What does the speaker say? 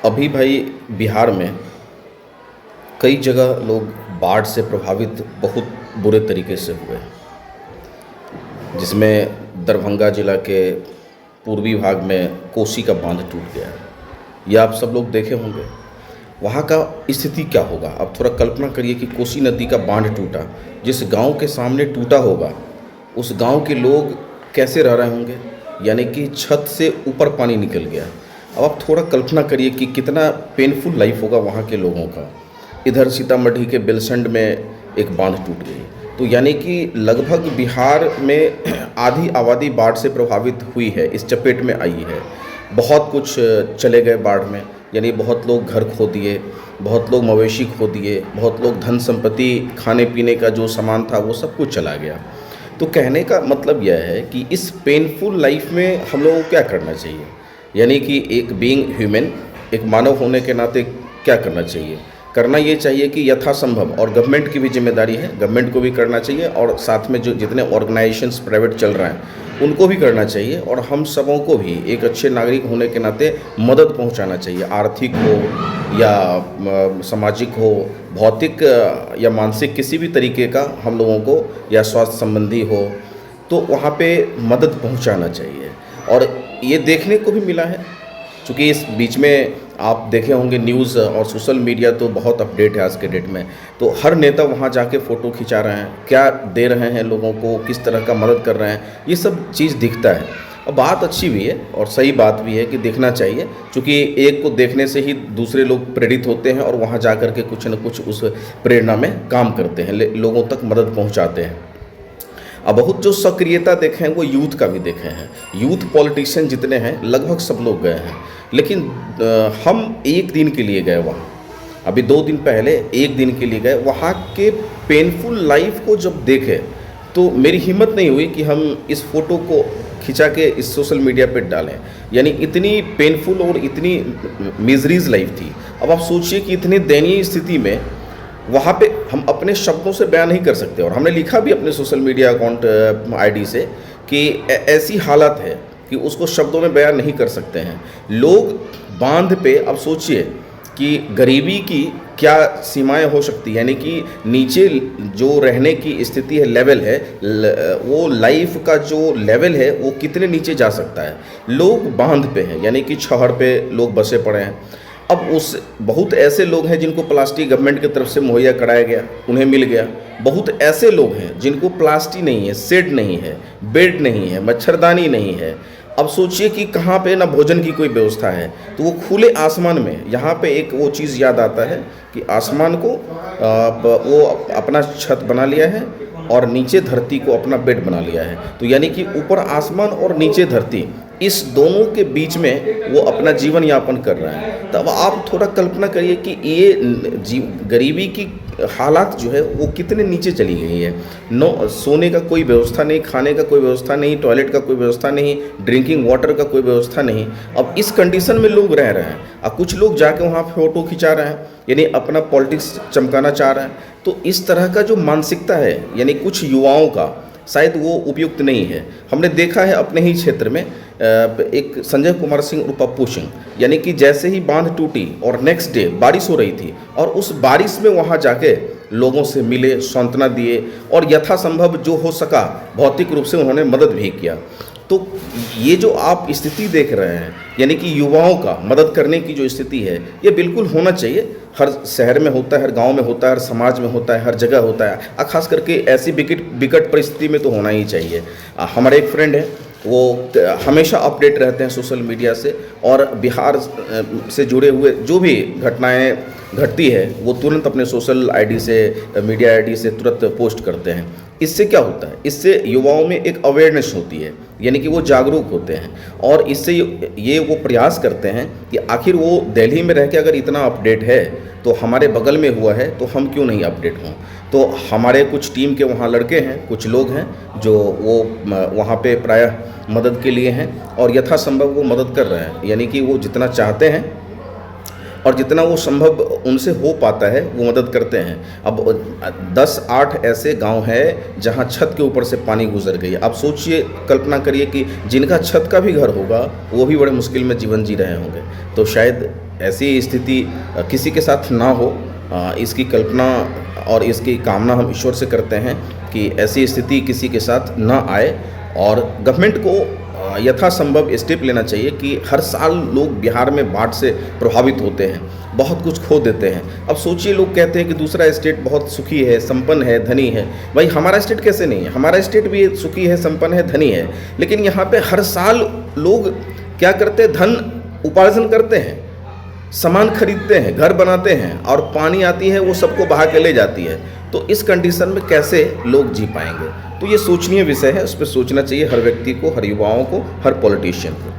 अभी भाई बिहार में कई जगह लोग बाढ़ से प्रभावित बहुत बुरे तरीके से हुए हैं, जिसमें दरभंगा जिला के पूर्वी भाग में कोसी का बांध टूट गया है। ये आप सब लोग देखे होंगे। वहाँ का स्थिति क्या होगा, आप थोड़ा कल्पना करिए कि कोसी नदी का बांध टूटा, जिस गांव के सामने टूटा होगा उस गांव के लोग कैसे रह रहे होंगे, यानी कि छत से ऊपर पानी निकल गया। अब आप थोड़ा कल्पना करिए कि कितना पेनफुल लाइफ होगा वहाँ के लोगों का। इधर सीतामढ़ी के बेलसंड में एक बांध टूट गई, तो यानी कि लगभग बिहार में आधी आबादी बाढ़ से प्रभावित हुई है, इस चपेट में आई है। बहुत कुछ चले गए बाढ़ में, यानी बहुत लोग घर खो दिए, बहुत लोग मवेशी खो दिए, बहुत लोग धन संपत्ति, खाने पीने का जो सामान था वो सब कुछ चला गया। तो कहने का मतलब यह है कि इस पेनफुल लाइफ में हम लोगों को क्या करना चाहिए, यानी कि एक बीइंग ह्यूमन, एक मानव होने के नाते क्या करना चाहिए। करना ये चाहिए कि यथासंभव, और गवर्नमेंट की भी जिम्मेदारी है, गवर्नमेंट को भी करना चाहिए, और साथ में जो जितने ऑर्गेनाइजेशंस प्राइवेट चल रहे हैं उनको भी करना चाहिए, और हम सबों को भी एक अच्छे नागरिक होने के नाते मदद पहुंचाना चाहिए। आर्थिक हो या सामाजिक हो, भौतिक या मानसिक, किसी भी तरीके का हम लोगों को, या स्वास्थ्य संबंधी हो, तो वहाँ पे मदद पहुंचाना चाहिए। और ये देखने को भी मिला है, चूँकि इस बीच में आप देखे होंगे न्यूज़ और सोशल मीडिया तो बहुत अपडेट है आज के डेट में, तो हर नेता वहाँ जाके फ़ोटो खिंचा रहे हैं, क्या दे रहे हैं लोगों को, किस तरह का मदद कर रहे हैं, ये सब चीज़ दिखता है। और बात अच्छी भी है और सही बात भी है कि देखना चाहिए, क्योंकि एक को देखने से ही दूसरे लोग प्रेरित होते हैं और वहाँ जा कर के कुछ न कुछ उस प्रेरणा में काम करते हैं, लोगों तक मदद पहुँचाते हैं। अब बहुत जो सक्रियता देखे हैं वो यूथ का भी देखे हैं। यूथ पॉलिटिशियन जितने हैं लगभग सब लोग गए हैं, लेकिन हम एक दिन के लिए गए वहाँ, अभी 2 दिन पहले एक दिन के लिए गए। वहाँ के पेनफुल लाइफ को जब देखे तो मेरी हिम्मत नहीं हुई कि हम इस फ़ोटो को खिंचा के इस सोशल मीडिया पे डालें, यानी इतनी पेनफुल और इतनी मिजरीज लाइफ थी। अब आप सोचिए कि इतनी दयनीय स्थिति में वहाँ पे हम अपने शब्दों से बयान नहीं कर सकते, और हमने लिखा भी अपने सोशल मीडिया अकाउंट आईडी से कि ऐसी हालत है कि उसको शब्दों में बयान नहीं कर सकते हैं। लोग बांध पे, अब सोचिए कि गरीबी की क्या सीमाएं हो सकती है, यानी कि नीचे जो रहने की स्थिति है, लेवल है, वो लाइफ का जो लेवल है वो कितने नीचे जा सकता है। लोग बांध पे हैं, यानी कि छहर पे लोग बसे पड़े हैं। अब उस बहुत ऐसे लोग हैं जिनको प्लास्टिक गवर्नमेंट की तरफ से मुहैया कराया गया, उन्हें मिल गया। बहुत ऐसे लोग हैं जिनको प्लास्टिक नहीं है, शेड नहीं है, बेड नहीं है, मच्छरदानी नहीं है। अब सोचिए कि कहाँ पे ना भोजन की कोई व्यवस्था है, तो वो खुले आसमान में, यहाँ पे एक वो चीज़ याद आता है कि आसमान को वो अपना छत बना लिया है और नीचे धरती को अपना बेड बना लिया है। तो यानी कि ऊपर आसमान और नीचे धरती, इस दोनों के बीच में वो अपना जीवन यापन कर रहे हैं। तब आप थोड़ा कल्पना करिए कि ये गरीबी की हालात जो है वो कितने नीचे चली गई है। नो सोने का कोई व्यवस्था नहीं, खाने का कोई व्यवस्था नहीं, टॉयलेट का कोई व्यवस्था नहीं, ड्रिंकिंग वाटर का कोई व्यवस्था नहीं। अब इस कंडीशन में लोग रह रहे हैं, अब कुछ लोग जाके वहाँ फ़ोटो खिंचा रहे हैं, यानी अपना पॉलिटिक्स चमकाना चाह रहे हैं। तो इस तरह का जो मानसिकता है, यानी कुछ युवाओं का, शायद वो उपयुक्त नहीं है। हमने देखा है अपने ही क्षेत्र में एक संजय कुमार सिंह उर्फ पप्पू सिंह, यानी कि जैसे ही बांध टूटी और नेक्स्ट डे बारिश हो रही थी, और उस बारिश में वहाँ जाके लोगों से मिले, सांत्वना दिए, और यथासंभव जो हो सका भौतिक रूप से उन्होंने मदद भी किया। तो ये जो आप स्थिति देख रहे हैं, यानी कि युवाओं का मदद करने की जो स्थिति है, ये बिल्कुल होना चाहिए। हर शहर में होता है, हर गांव में होता है, हर समाज में होता है, हर जगह होता है, और ख़ास करके ऐसी विकट परिस्थिति में तो होना ही चाहिए। हमारे एक फ्रेंड है, वो हमेशा अपडेट रहते हैं सोशल मीडिया से, और बिहार से जुड़े हुए जो भी घटनाएं घटती है वो तुरंत अपने सोशल आईडी से, मीडिया आईडी से तुरंत पोस्ट करते हैं। इससे क्या होता है, इससे युवाओं में एक अवेयरनेस होती है, यानी कि वो जागरूक होते हैं, और इससे ये वो प्रयास करते हैं कि आखिर वो दिल्ली में रह के अगर इतना अपडेट है तो हमारे बगल में हुआ है तो हम क्यों नहीं अपडेट हों। तो हमारे कुछ टीम के वहाँ लड़के हैं, कुछ लोग हैं जो वो वहाँ पे प्रायः मदद के लिए हैं, और यथासंभव वो मदद कर रहे हैं, यानी कि वो जितना चाहते हैं और जितना वो संभव उनसे हो पाता है वो मदद करते हैं। अब 10-8 ऐसे गांव हैं जहां छत के ऊपर से पानी गुजर गई। अब सोचिए, कल्पना करिए कि जिनका छत का भी घर होगा वो भी बड़े मुश्किल में जीवन जी रहे होंगे। तो शायद ऐसी स्थिति किसी के साथ ना हो, इसकी कल्पना और इसकी कामना हम ईश्वर से करते हैं कि ऐसी स्थिति किसी के साथ ना आए। और गवर्नमेंट को यथासंभव स्टेप लेना चाहिए कि हर साल लोग बिहार में बाढ़ से प्रभावित होते हैं, बहुत कुछ खो देते हैं। अब सोचिए, लोग कहते हैं कि दूसरा स्टेट बहुत सुखी है, संपन्न है, धनी है। भाई हमारा स्टेट कैसे नहीं है? हमारा स्टेट भी सुखी है, संपन्न है, धनी है, लेकिन यहाँ पे हर साल लोग क्या करते हैं? धन उपार्जन करते हैं, सामान खरीदते हैं, घर बनाते हैं, और पानी आती है वो सबको बहा के ले जाती है। तो इस कंडीशन में कैसे लोग जी पाएंगे? तो ये सोचनीय विषय है, उस पर सोचना चाहिए हर व्यक्ति को, हर युवाओं को, हर पॉलिटिशियन को।